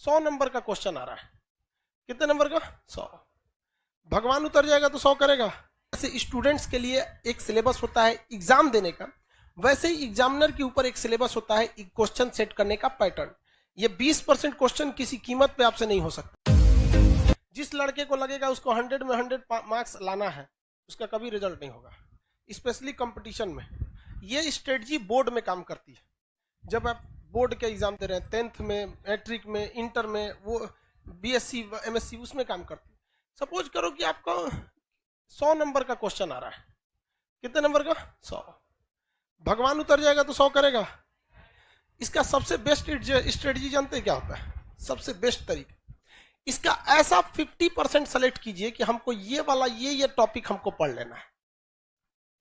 100 number का question आ रहा है। कितने नंबर का? 100। भगवान उतर जाएगा तो 100 करेगा। जैसे स्टूडेंट्स के लिए एक सिलेबस होता है एग्जाम देने का, वैसे ही एग्जामिनर के ऊपर एक सिलेबस होता है क्वेश्चन सेट करने का पैटर्न। ये 20% क्वेश्चन किसी कीमत पे आपसे नहीं हो सकता। जिस लड़के को लगेगा उसको 100 में 100 मार्क्स लाना है, उसका कभी रिजल्ट नहीं होगा, स्पेशली कंपटीशन में। ये स्ट्रेटजी बोर्ड में काम करती है। जब आप बोर्ड के एग्जाम दे रहे हैं, 10th में, मैट्रिक में, इंटर में, वो बीएससी एमएससी, उसमें काम करती है। सपोज करो कि आपको 100 नंबर का क्वेश्चन आ रहा है। कितने नंबर का? 100। भगवान उतर जाएगा तो 100 करेगा। इसका सबसे बेस्ट स्ट्रेटजी जानते हैं क्या होता है? सबसे बेस्ट तरीका इसका ऐसा 50% सेलेक्ट कीजिए कि हमको ये वाला ये टॉपिक हमको पढ़ लेना है।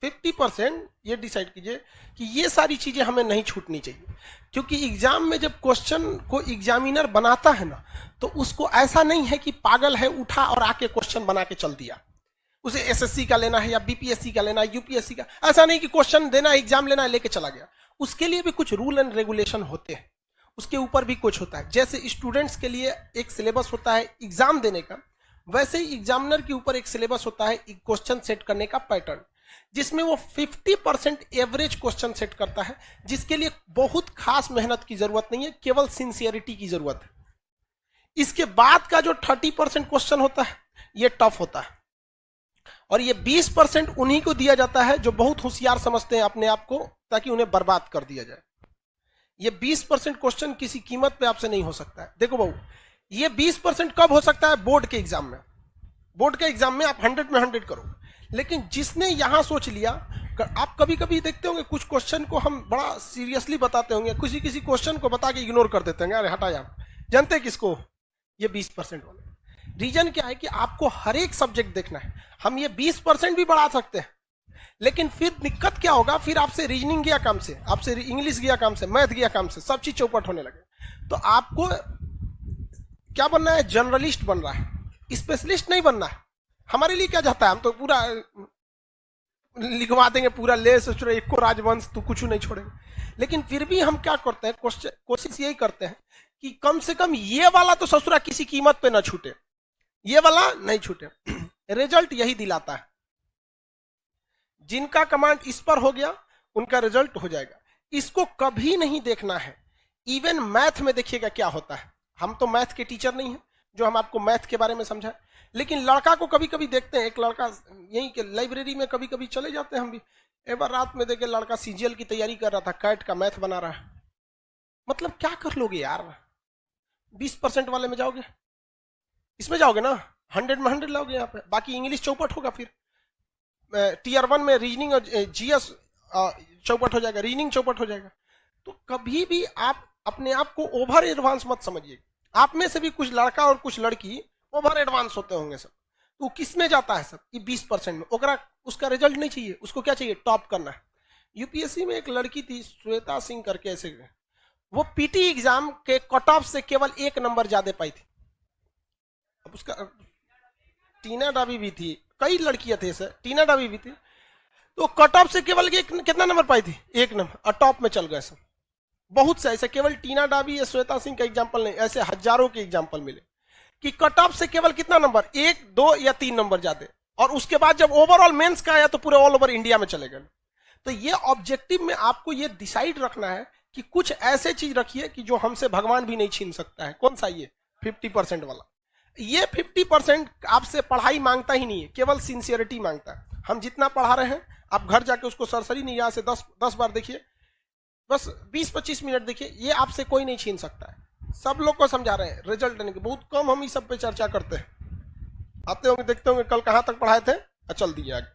50% ये डिसाइड कीजिए कि ये सारी चीजें हमें नहीं छूटनी चाहिए। क्योंकि एग्जाम में जब क्वेश्चन को एग्जामिनर बनाता है ना, तो उसको ऐसा नहीं है कि पागल है उठा और आके क्वेश्चन बना के चल दिया। उसे एसएससी का लेना है या बीपीएससी का लेना है, यूपीएससी का। ऐसा नहीं कि क्वेश्चन देना है, एग्जाम लेना है, लेके चला गया। उसके लिए भी कुछ रूल एंड रेगुलेशन होते हैं, उसके ऊपर भी कुछ होता है। जैसे स्टूडेंट्स के लिए एक सिलेबस होता है एग्जाम देने का, वैसे ही एग्जामिनर के ऊपर एक सिलेबस होता है क्वेश्चन सेट करने का पैटर्न, जिसमें वो 50% एवरेज क्वेश्चन सेट करता है, जिसके लिए बहुत खास मेहनत की जरूरत नहीं है, केवल सिंसियरिटी की जरूरत है। इसके बाद का जो 30% क्वेश्चन होता है ये टफ होता है, और ये 20% उन्हीं को दिया जाता है जो बहुत होशियार समझते हैं अपने आप को, ताकि उन्हें बर्बाद कर दिया जाए। ये 20% क्वेश्चन किसी कीमत पे आपसे नहीं हो सकता है। देखो बहू, ये 20% कब हो सकता है? बोर्ड के एग्जाम में। बोर्ड के एग्जाम में आप 100 में 100 करो। लेकिन जिसने यहां सोच लिया, आप कभी कभी देखते होंगे कुछ क्वेश्चन को हम बड़ा सीरियसली बताते होंगे, किसी क्वेश्चन को बता के इग्नोर कर देते हैं, अरे हटा यार। जानते हैं किसको? ये 20% वाले। रीजन क्या है कि आपको हर एक सब्जेक्ट देखना है। हम ये 20% भी बढ़ा सकते हैं, लेकिन फिर दिक्कत क्या होगा? फिर आपसे रीजनिंग गया काम से, आपसे इंग्लिश गया काम से, मैथ गया काम से, सब चीज चौपट होने लगे। तो आपको क्या बनना है? जर्नलिस्ट बन रहा है, स्पेशलिस्ट नहीं बनना है। हमारे लिए क्या जाता है? हम तो पूरा लिखवा देंगे, पूरा ले सोच रहे एक को राजवंश, तू कुछ नहीं छोड़ेंगे। लेकिन फिर भी हम क्या करते हैं? कोशिश यही करते हैं कि कम से कम ये वाला तो ससुरा किसी कीमत पे ना छूटे, ये वाला नहीं छूटे। रिजल्ट यही दिलाता है। जिनका कमांड इस पर हो गया उनका रिजल्ट हो जाएगा। इसको कभी नहीं देखना है। इवन मैथ में देखिएगा क्या होता है। हम तो मैथ के टीचर नहीं हैं जो हम आपको मैथ के बारे में समझाएं, लेकिन लड़का को कभी कभी देखते हैं। एक लड़का यहीं के लाइब्रेरी में कभी कभी चले जाते हैं हम भी, एक बार रात में देखे लड़का सीजीएल की तैयारी कर रहा था, कैट का मैथ बना रहा है। मतलब क्या कर लोगे यार? 20% वाले में जाओगे, इसमें जाओगे ना, 100 में 100 लाओगे यहाँ पे, बाकी इंग्लिश चौपट होगा। फिर टीयर 1 में रीजनिंग और जीएस चौपट हो जाएगा, रीजनिंग चौपट हो जाएगा। तो कभी भी आप अपने आप को ओवर एडवांस मत समझिए। आप में से भी कुछ लड़का और कुछ लड़की ओवर एडवांस होते होंगे सब। तो किस में जाता है सब? ये 20% में। उसका रिजल्ट नहीं चाहिए, उसको क्या चाहिए? टॉप करना है। यूपीएससी में एक लड़की थी श्वेता सिंह करके, ऐसे वो पीटी एग्जाम के कट ऑफ से केवल 1 नंबर ज्यादा पाई थी। अब उसका टीना डाबी भी थी, कई लड़कियां थे सर, टीना डाबी भी थी। तो कट ऑफ से केवल कितना नंबर पाई थी? 1 नंबर, और टॉप में चल गए सब। बहुत से ऐसे, केवल टीना डाबी या श्वेता सिंह का एग्जाम्पल नहीं, ऐसे हजारों के एग्जाम्पल मिले कि कट ऑफ से केवल कितना नंबर? 1, 2 या 3 नंबर ज्यादा। और उसके बाद जब ओवरऑल मेंस का आया तो पूरे ऑल ओवर इंडिया में चले गए। तो ये ऑब्जेक्टिव में आपको ये डिसाइड रखना है कि कुछ ऐसे चीज रखिए कि जो हमसे भगवान भी नहीं छीन सकता है। कौन सा? ये 50% वाला। ये 50% आपसे पढ़ाई मांगता ही नहीं है, केवल सिंसियरिटी मांगता है। हम जितना पढ़ा रहे हैं, आप घर जाके उसको सरसरी निगाह से 10 बार देखिए, बस 20-25 मिनट देखिए, ये आपसे कोई नहीं छीन सकता है। सब लोग को समझा रहे हैं, रिजल्ट देने के बहुत कम हम इस सब पे चर्चा करते हैं। आते होंगे, देखते होंगे कल कहां तक पढ़ाए थे, चल दिए आगे।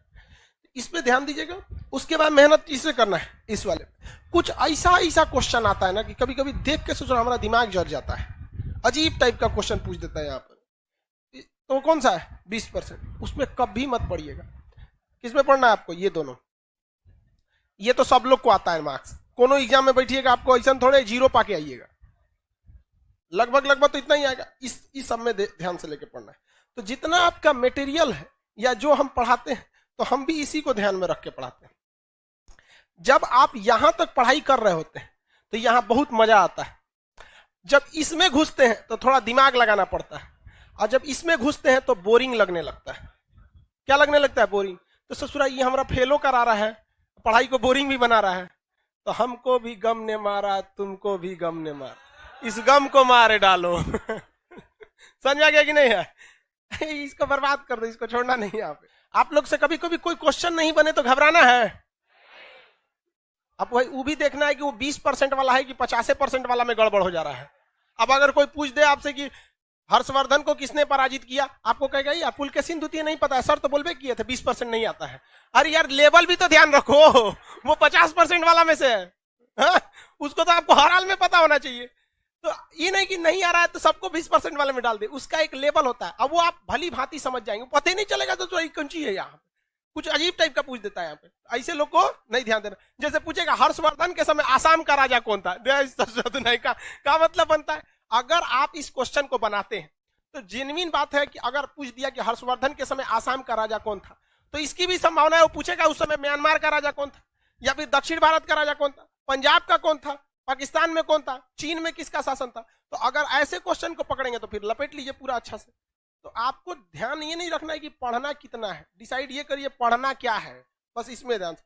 इस पे ध्यान दीजिएगा। उसके बाद मेहनत इसे करना है। इस वाले कुछ ऐसा क्वेश्चन आता है ना कि कभी कभी देख के सोचो हमारा दिमाग जर जाता है। अजीब टाइप का क्वेश्चन पूछ देता है यहाँ पर। तो कौन सा है? 20%। उसमें कभी मत पढ़िएगा। किसमें पढ़ना है आपको? ये दोनों। ये तो सब लोग को आता है मार्क्स। कोनो एग्जाम में बैठिएगा, आपको ऐसा थोड़े 0 पाके आइएगा, लगभग तो इतना ही आएगा। इस सब में ध्यान से लेके पढ़ना है। तो जितना आपका मटेरियल है या जो हम पढ़ाते हैं, तो हम भी इसी को ध्यान में रख के पढ़ाते हैं। जब आप यहां तक पढ़ाई कर रहे होते हैं तो यहां बहुत मजा आता है। जब इसमें घुसते हैं तो थोड़ा दिमाग लगाना पड़ता है, और जब इसमें घुसते हैं तो बोरिंग लगने लगता है। क्या लगने लगता है? बोरिंग। तो ससुरा ये हमारा फेलो करा रहा है, पढ़ाई को बोरिंग भी बना रहा है। तो हमको भी गम ने मारा, तुमको भी गम ने मारा, इस गम को मारे डालो। समझ आ गया कि नहीं है? इसको बर्बाद कर दो, इसको छोड़ना नहीं है। आप लोग से कभी कभी कोई क्वेश्चन नहीं बने तो घबराना है। अब वही वो भी देखना है कि वो 20% वाला है कि 50% वाला में गड़बड़ हो जा रहा है। अब अगर कोई पूछ दे आपसे कि हर्षवर्धन को किसने पराजित किया, आपको कहेगा ये पुलकेशिन द्वितीय नहीं पता है सर, तो बोलबे किए थे 20% नहीं आता है। अरे यार लेवल भी तो ध्यान रखो, वो 50% वाला में से है। हा? उसको तो आपको हर हाल में पता होना चाहिए। तो ये नहीं कि नहीं आ रहा है तो सबको 20% वाले में डाल दे, उसका एक लेवल होता है। अब वो आप भली भांति समझ जाएंगे, पता ही नहीं चलेगा तो कौन चीज है यहाँ, कुछ अजीब टाइप का पूछ देता है यहाँ पे। ऐसे लोग को नहीं ध्यान देना। जैसे पूछेगा हर्षवर्धन के समय आसाम का राजा कौन था, नहीं का मतलब बनता है। अगर आप इस क्वेश्चन को बनाते हैं तो जेन्युइन बात है कि अगर पूछ दिया कि हर्षवर्धन के समय आसाम का राजा कौन था, तो इसकी भी संभावना है वो पूछेगा उस समय म्यांमार का राजा कौन था, या फिर दक्षिण भारत का राजा कौन था, पंजाब का कौन था, पाकिस्तान में कौन था, चीन में किसका शासन था। तो अगर ऐसे क्वेश्चन को पकड़ेंगे तो फिर लपेट लीजिए पूरा अच्छा से। तो आपको ध्यान ये नहीं रखना है कि पढ़ना कितना है, डिसाइड ये करिए पढ़ना क्या है, बस इसमें ध्यान।